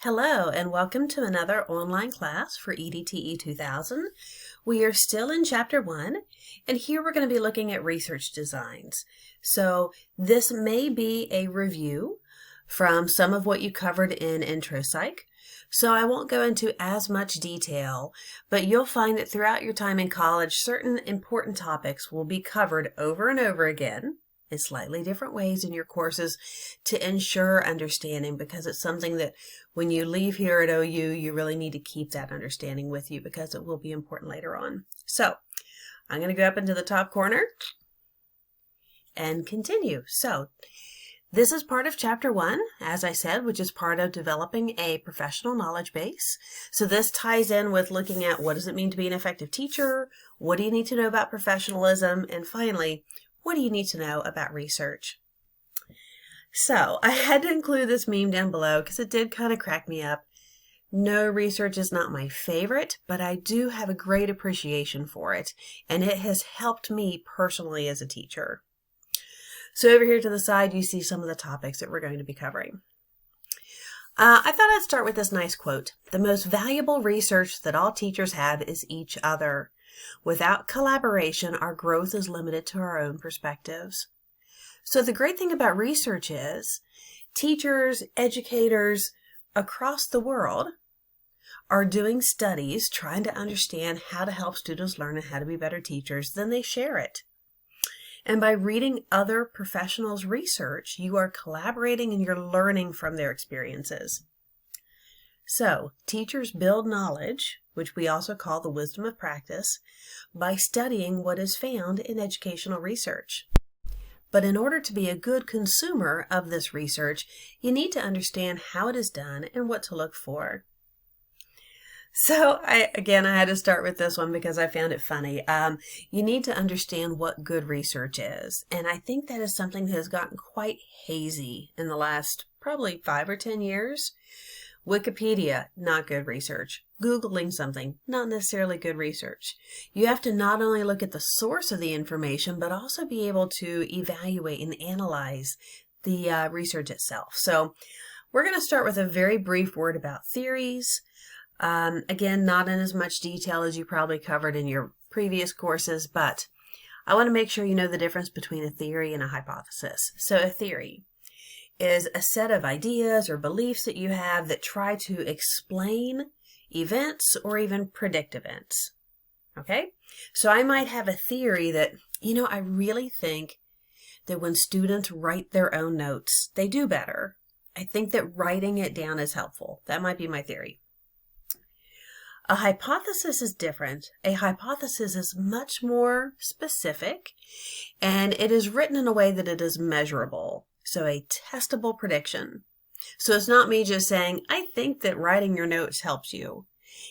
Hello and welcome to another online class for EDTE 2000. We are still in Chapter 1 and here we're going to be looking at research designs. So this may be a review from some of what you covered in Intro Psych. So I won't go into as much detail, but you'll find that throughout your time in college, certain important topics will be covered over and over again in slightly different ways in your courses to ensure understanding, because it's something that when you leave here at OU, you really need to keep that understanding with you because it will be important later on. So I'm going to go up into the top corner and continue. So this is part of Chapter 1, as I said, which is part of developing a professional knowledge base. So this ties in with looking at what does it mean to be an effective teacher, what do you need to know about professionalism, and finally, what do you need to know about research? So I had to include this meme down below because it did kind of crack me up. No, research is not my favorite, but I do have a great appreciation for it, and it has helped me personally as a teacher. So over here to the side, you see some of the topics that we're going to be covering. I thought I'd start with this nice quote. The most valuable research that all teachers have is each other. Without collaboration, our growth is limited to our own perspectives. So the great thing about research is teachers, educators across the world are doing studies trying to understand how to help students learn and how to be better teachers. Then they share it. And by reading other professionals' research, you are collaborating and you're learning from their experiences. So, teachers build knowledge, which we also call the wisdom of practice, by studying what is found in educational research. But in order to be a good consumer of this research, you need to understand how it is done and what to look for. So, I had to start with this one because I found it funny. You need to understand what good research is. And I think that is something that has gotten quite hazy in the last probably 5 or 10 years. Wikipedia, not good research. Googling something, not necessarily good research. You have to not only look at the source of the information, but also be able to evaluate and analyze the research itself. So we're going to start with a very brief word about theories. Again, not in as much detail as you probably covered in your previous courses, but I want to make sure you know the difference between a theory and a hypothesis. So a theory is a set of ideas or beliefs that you have that try to explain events or even predict events. Okay? So I might have a theory that, I really think that when students write their own notes, they do better. I think that writing it down is helpful. That might be my theory. A hypothesis is different. A hypothesis is much more specific, and it is written in a way that it is measurable. So a testable prediction. So it's not me just saying, I think that writing your notes helps you.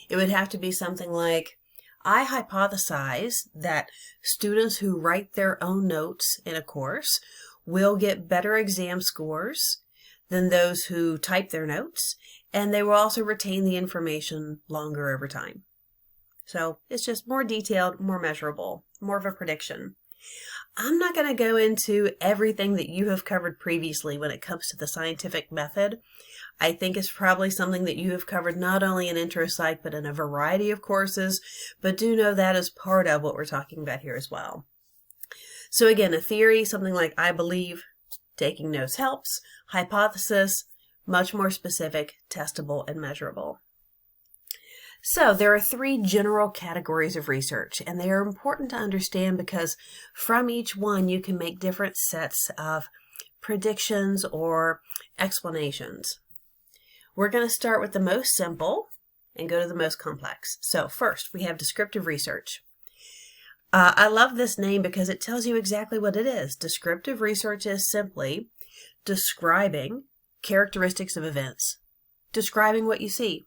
It would have to be something like, I hypothesize that students who write their own notes in a course will get better exam scores than those who type their notes, and they will also retain the information longer over time. So it's just more detailed, more measurable, more of a prediction. I'm not going to go into everything that you have covered previously when it comes to the scientific method. I think it's probably something that you have covered not only in Intro Psych, but in a variety of courses, but do know that is part of what we're talking about here as well. So again, a theory, something like I believe, taking notes helps. Hypothesis, much more specific, testable, and measurable. So there are 3 general categories of research, and they are important to understand because from each one you can make different sets of predictions or explanations. We're going to start with the most simple and go to the most complex. So first, we have descriptive research. I love this name because it tells you exactly what it is. Descriptive research is simply describing characteristics of events, describing what you see.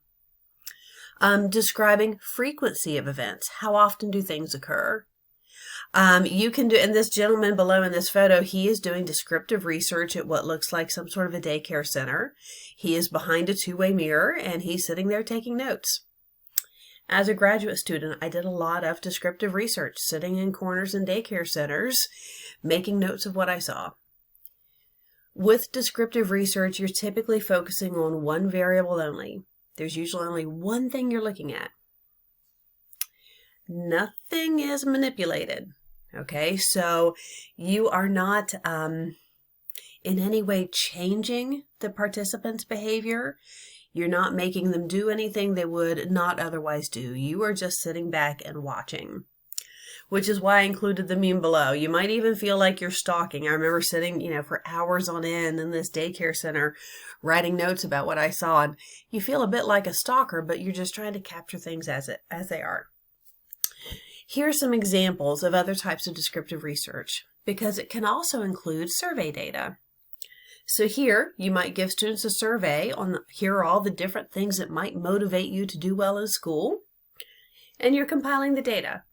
Describing frequency of events. How often do things occur? You can do, and this gentleman below in this photo, he is doing descriptive research at what looks like some sort of a daycare center. He is behind a two-way mirror and he's sitting there taking notes. As a graduate student, I did a lot of descriptive research, sitting in corners in daycare centers, making notes of what I saw. With descriptive research, you're typically focusing on one variable only. There's usually only one thing you're looking at. Nothing is manipulated. Okay, so you are not in any way changing the participants' behavior. You're not making them do anything they would not otherwise do. You are just sitting back and watching, which is why I included the meme below. You might even feel like you're stalking. I remember sitting, for hours on end in this daycare center writing notes about what I saw, and you feel a bit like a stalker, but you're just trying to capture things as they are. Here are some examples of other types of descriptive research, because it can also include survey data. So here, you might give students a survey on here are all the different things that might motivate you to do well in school, and you're compiling the data.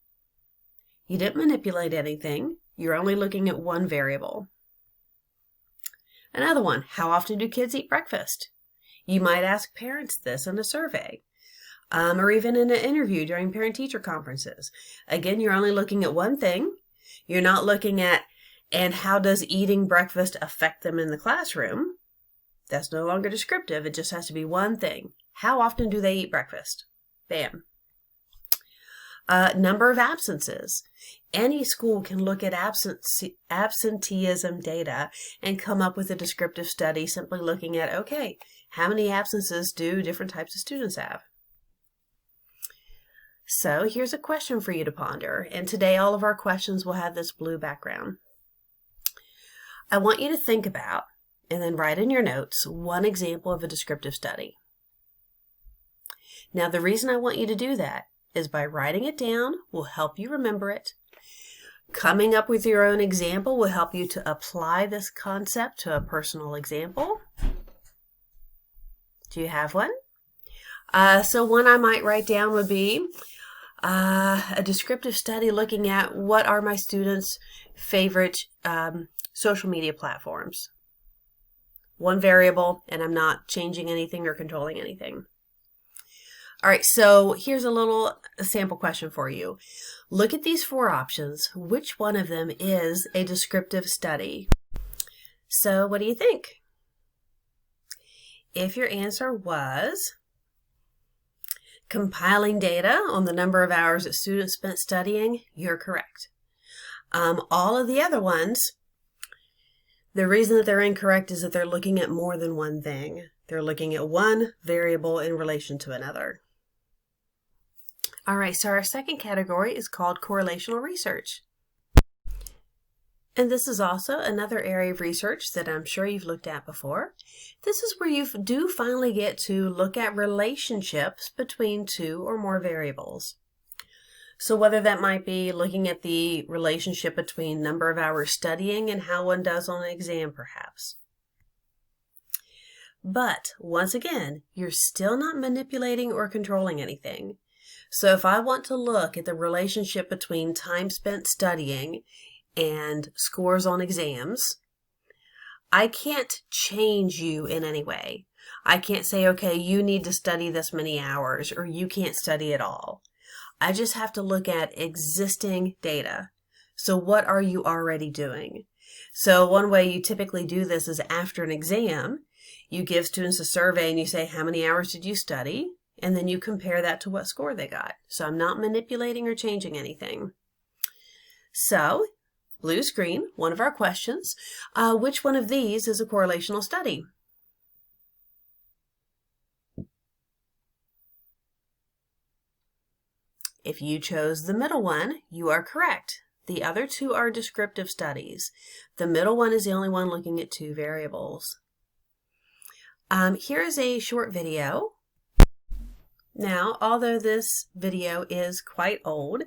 You didn't manipulate anything. You're only looking at one variable. Another one, how often do kids eat breakfast? You might ask parents this in a survey, or even in an interview during parent-teacher conferences. Again, you're only looking at one thing. You're not looking at, and how does eating breakfast affect them in the classroom? That's no longer descriptive. It just has to be one thing. How often do they eat breakfast? Bam. Number of absences. Any school can look at absenteeism data and come up with a descriptive study simply looking at, okay, how many absences do different types of students have? So here's a question for you to ponder, and today all of our questions will have this blue background. I want you to think about, and then write in your notes, one example of a descriptive study. Now the reason I want you to do that is by writing it down will help you remember it. Coming up with your own example will help you to apply this concept to a personal example. Do you have one? So one I might write down would be a descriptive study looking at what are my students' favorite social media platforms. One variable, and I'm not changing anything or controlling anything. All right, so here's a little sample question for you. Look at these 4 options. Which one of them is a descriptive study? So what do you think? If your answer was compiling data on the number of hours that students spent studying, you're correct. All of the other ones, the reason that they're incorrect is that they're looking at more than one thing. They're looking at one variable in relation to another. All right, so our second category is called correlational research. And this is also another area of research that I'm sure you've looked at before. This is where you do finally get to look at relationships between 2 or more variables. So whether that might be looking at the relationship between number of hours studying and how one does on an exam, perhaps. But once again, you're still not manipulating or controlling anything. So if I want to look at the relationship between time spent studying and scores on exams, I can't change you in any way. I can't say, okay, you need to study this many hours, or you can't study at all. I just have to look at existing data. So what are you already doing? So one way you typically do this is after an exam, you give students a survey and you say, how many hours did you study? And then you compare that to what score they got. So I'm not manipulating or changing anything. So, blue screen, one of our questions. Which one of these is a correlational study? If you chose the middle one, you are correct. The other 2 are descriptive studies. The middle one is the only one looking at 2 variables. Here is a short video. Now, although this video is quite old,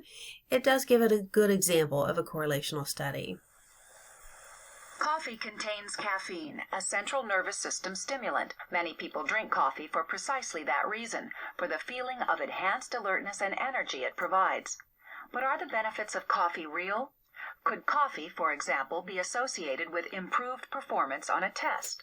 it does give it a good example of a correlational study. Coffee contains caffeine, a central nervous system stimulant. Many people drink coffee for precisely that reason, for the feeling of enhanced alertness and energy it provides. But are the benefits of coffee real? Could coffee, for example, be associated with improved performance on a test?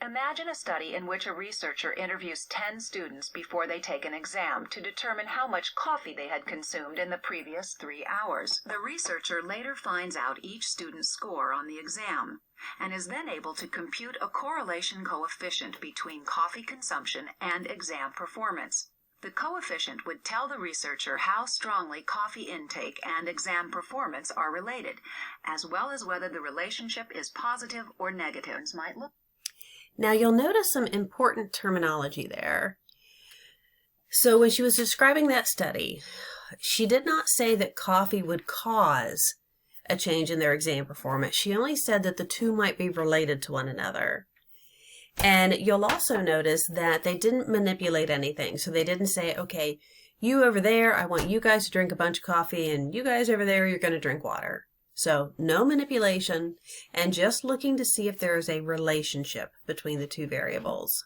Imagine a study in which a researcher interviews 10 students before they take an exam to determine how much coffee they had consumed in the previous 3 hours. The researcher later finds out each student's score on the exam and is then able to compute a correlation coefficient between coffee consumption and exam performance. The coefficient would tell the researcher how strongly coffee intake and exam performance are related, as well as whether the relationship is positive or negative. Now you'll notice some important terminology there. So when she was describing that study, she did not say that coffee would cause a change in their exam performance. She only said that the two might be related to one another. And you'll also notice that they didn't manipulate anything. So they didn't say, okay, you over there, I want you guys to drink a bunch of coffee, and you guys over there, you're going to drink water. So no manipulation, and just looking to see if there is a relationship between the two variables.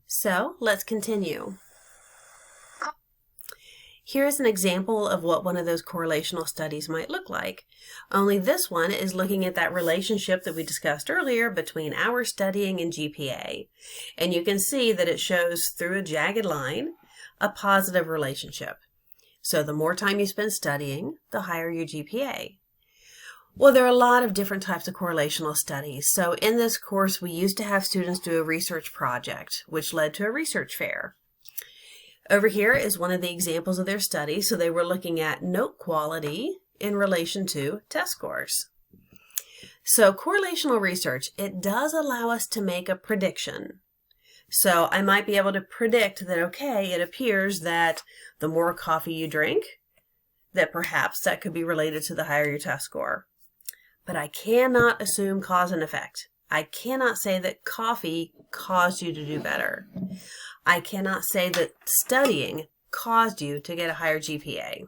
So let's continue. Here's an example of what one of those correlational studies might look like. Only this one is looking at that relationship that we discussed earlier between hours studying and GPA. And you can see that it shows through a jagged line a positive relationship. So the more time you spend studying, the higher your GPA. Well, there are a lot of different types of correlational studies. So in this course, we used to have students do a research project, which led to a research fair. Over here is one of the examples of their study. So they were looking at note quality in relation to test scores. So correlational research, it does allow us to make a prediction. So I might be able to predict that, okay, it appears that the more coffee you drink, that perhaps that could be related to the higher your test score. But I cannot assume cause and effect. I cannot say that coffee caused you to do better. I cannot say that studying caused you to get a higher GPA.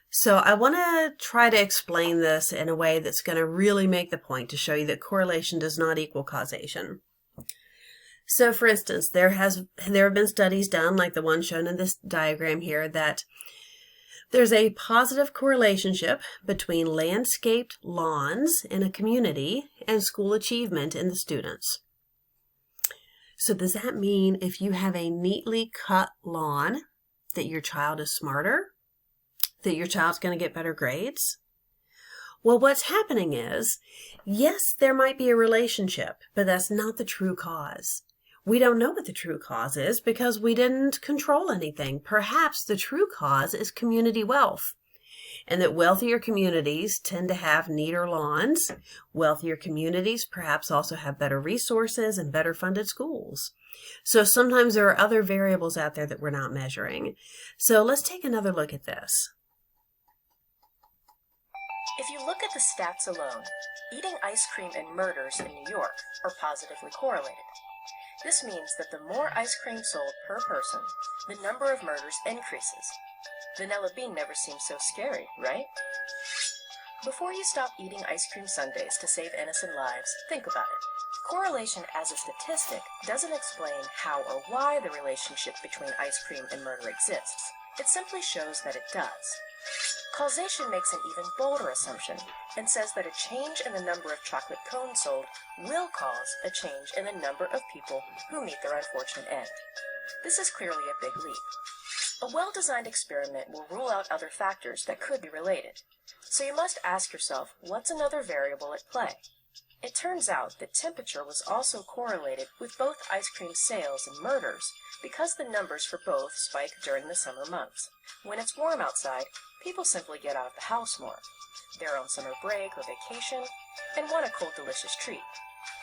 So I want to try to explain this in a way that's going to really make the point to show you that correlation does not equal causation. So for instance, there have been studies done, like the one shown in this diagram here, that there's a positive correlation between landscaped lawns in a community and school achievement in the students. So does that mean if you have a neatly cut lawn that your child is smarter? That your child's going to get better grades? Well, what's happening is, yes, there might be a relationship, but that's not the true cause. We don't know what the true cause is because we didn't control anything. Perhaps the true cause is community wealth, and that wealthier communities tend to have neater lawns. Wealthier communities perhaps also have better resources and better funded schools. So sometimes there are other variables out there that we're not measuring. So let's take another look at this. If you look at the stats alone, eating ice cream and murders in New York are positively correlated. This means that the more ice cream sold per person, the number of murders increases. Vanilla bean never seems so scary, right? Before you stop eating ice cream sundaes to save innocent lives, think about it. Correlation as a statistic doesn't explain how or why the relationship between ice cream and murder exists. It simply shows that it does. Causation makes an even bolder assumption and says that a change in the number of chocolate cones sold will cause a change in the number of people who meet their unfortunate end. This is clearly a big leap. A well-designed experiment will rule out other factors that could be related. So you must ask yourself, what's another variable at play? It turns out that temperature was also correlated with both ice cream sales and murders because the numbers for both spike during the summer months. When it's warm outside, people simply get out of the house more. They're on summer break or vacation and want a cold, delicious treat.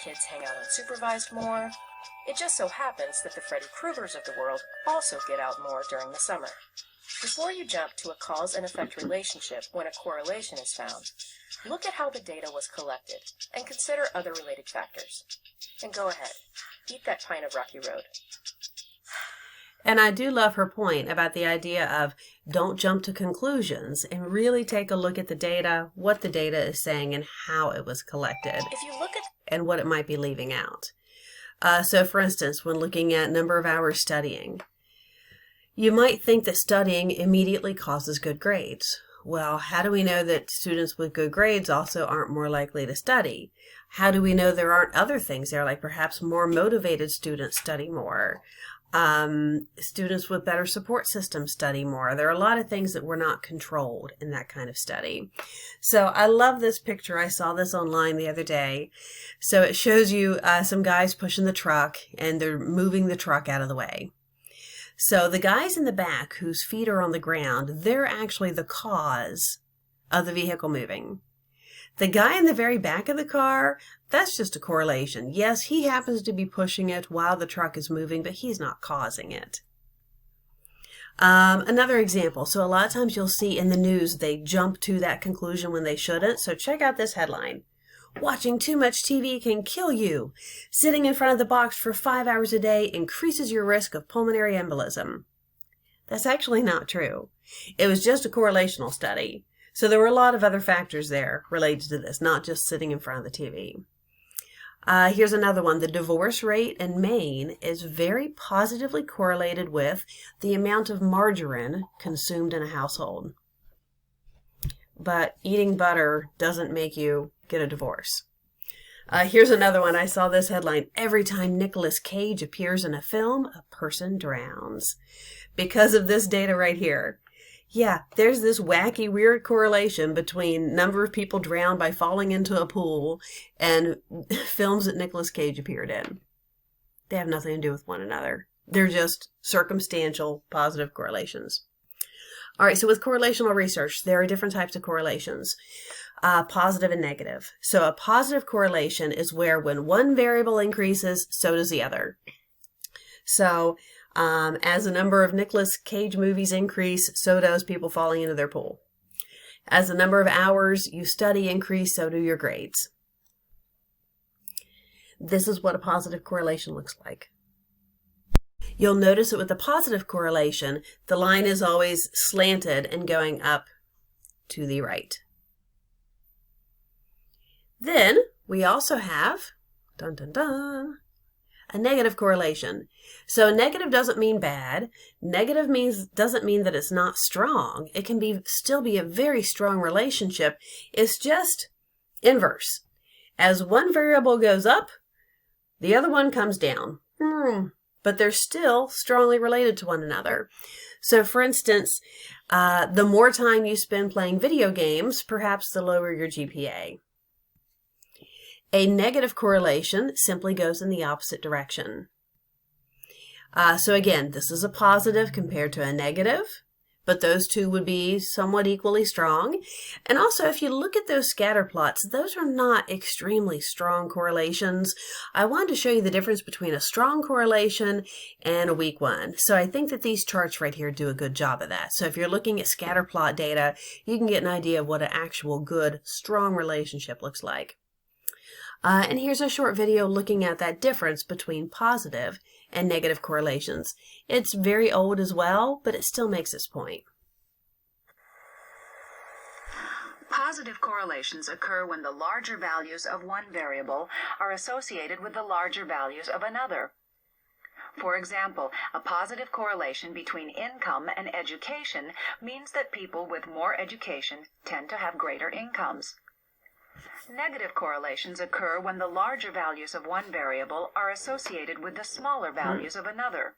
Kids hang out unsupervised more. It just so happens that the Freddy Kruegers of the world also get out more during the summer. Before you jump to a cause and effect relationship when a correlation is found, look at how the data was collected and consider other related factors. And go ahead, eat that pint of Rocky Road. And I do love her point about the idea of don't jump to conclusions and really take a look at the data, what the data is saying, and how it was collected, If you look at and what it might be leaving out. So for instance, when looking at number of hours studying, you might think that studying immediately causes good grades. Well, how do we know that students with good grades also aren't more likely to study? How do we know there aren't other things there, like perhaps more motivated students study more? Students with better support systems study more. There are a lot of things that were not controlled in that kind of study. So I love this picture. I saw this online the other day. So it shows you some guys pushing the truck, and they're moving the truck out of the way. So the guys in the back whose feet are on the ground, they're actually the cause of the vehicle moving. The guy in the very back of the car, that's just a correlation. Yes, he happens to be pushing it while the truck is moving, but he's not causing it. Another example. So a lot of times you'll see in the news, they jump to that conclusion when they shouldn't. So check out this headline. Watching too much TV can kill you. Sitting in front of the box for 5 hours a day increases your risk of pulmonary embolism. That's actually not true. It was just a correlational study. So there were a lot of other factors there related to this, not just sitting in front of the TV. Here's another one. The divorce rate in Maine is very positively correlated with the amount of margarine consumed in a household. But eating butter doesn't make you get a divorce. Here's another one. I saw this headline. Every time Nicolas Cage appears in a film, a person drowns. Because of this data right here. Yeah, there's this wacky, weird correlation between number of people drowned by falling into a pool and films that Nicolas Cage appeared in. They have nothing to do with one another. They're just circumstantial positive correlations. All right, so with correlational research, there are different types of correlations, positive and negative. So a positive correlation is where when one variable increases, so does the other. So as the number of Nicolas Cage movies increase, so does people falling into their pool. As the number of hours you study increase, so do your grades. This is what a positive correlation looks like. You'll notice that with the positive correlation, the line is always slanted and going up to the right. Then we also have, dun dun dun, a negative correlation. So negative doesn't mean bad. Negative doesn't mean that it's not strong. It can still be a very strong relationship. It's just inverse. As one variable goes up, the other one comes down. But they're still strongly related to one another. So for instance, the more time you spend playing video games, perhaps the lower your GPA. A negative correlation simply goes in the opposite direction. So again, this is a positive compared to a negative, but those two would be somewhat equally strong. And also, if you look at those scatter plots, those are not extremely strong correlations. I wanted to show you the difference between a strong correlation and a weak one. So I think that these charts right here do a good job of that. So if you're looking at scatter plot data, you can get an idea of what an actual good, strong relationship looks like. And here's a short video looking at that difference between positive and negative correlations. It's very old as well, but it still makes its point. Positive correlations occur when the larger values of one variable are associated with the larger values of another. For example, a positive correlation between income and education means that people with more education tend to have greater incomes. Negative correlations occur when the larger values of one variable are associated with the smaller values of another.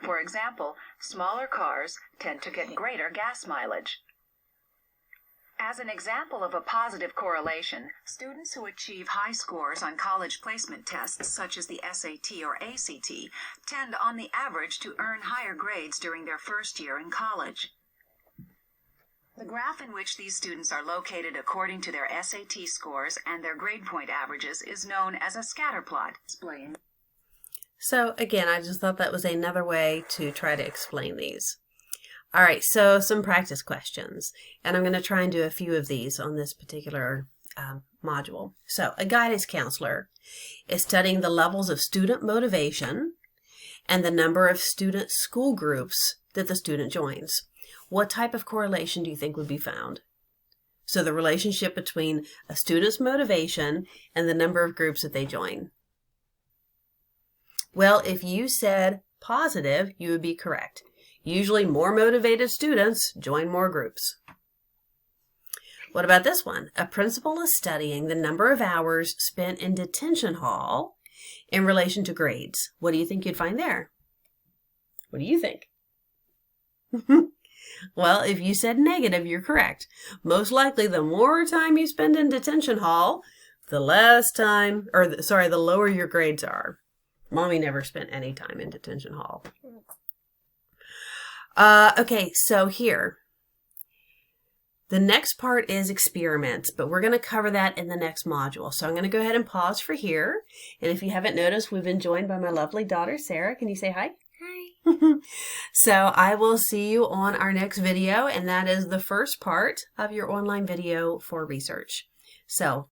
For example, smaller cars tend to get greater gas mileage. As an example of a positive correlation, students who achieve high scores on college placement tests such as the SAT or ACT tend on the average to earn higher grades during their first year in college. The graph in which these students are located according to their SAT scores and their grade point averages is known as a scatter plot. So again, I just thought that was another way to try to explain these. All right, so some practice questions, and I'm going to try and do a few of these on this particular module. So a guidance counselor is studying the levels of student motivation and the number of student school groups that the student joins. What type of correlation do you think would be found? So the relationship between a student's motivation and the number of groups that they join. Well, if you said positive, you would be correct. Usually more motivated students join more groups. What about this one? A principal is studying the number of hours spent in detention hall in relation to grades. What do you think you'd find there? What do you think? Well, if you said negative, you're correct. Most likely, the more time you spend in detention hall, the less time, the lower your grades are. Mommy never spent any time in detention hall. Okay, so here. The next part is experiments, but we're going to cover that in the next module. So I'm going to go ahead and pause for here. And if you haven't noticed, we've been joined by my lovely daughter, Sarah. Can you say hi? Hi. So I will see you on our next video, and that is the first part of your online video for research. So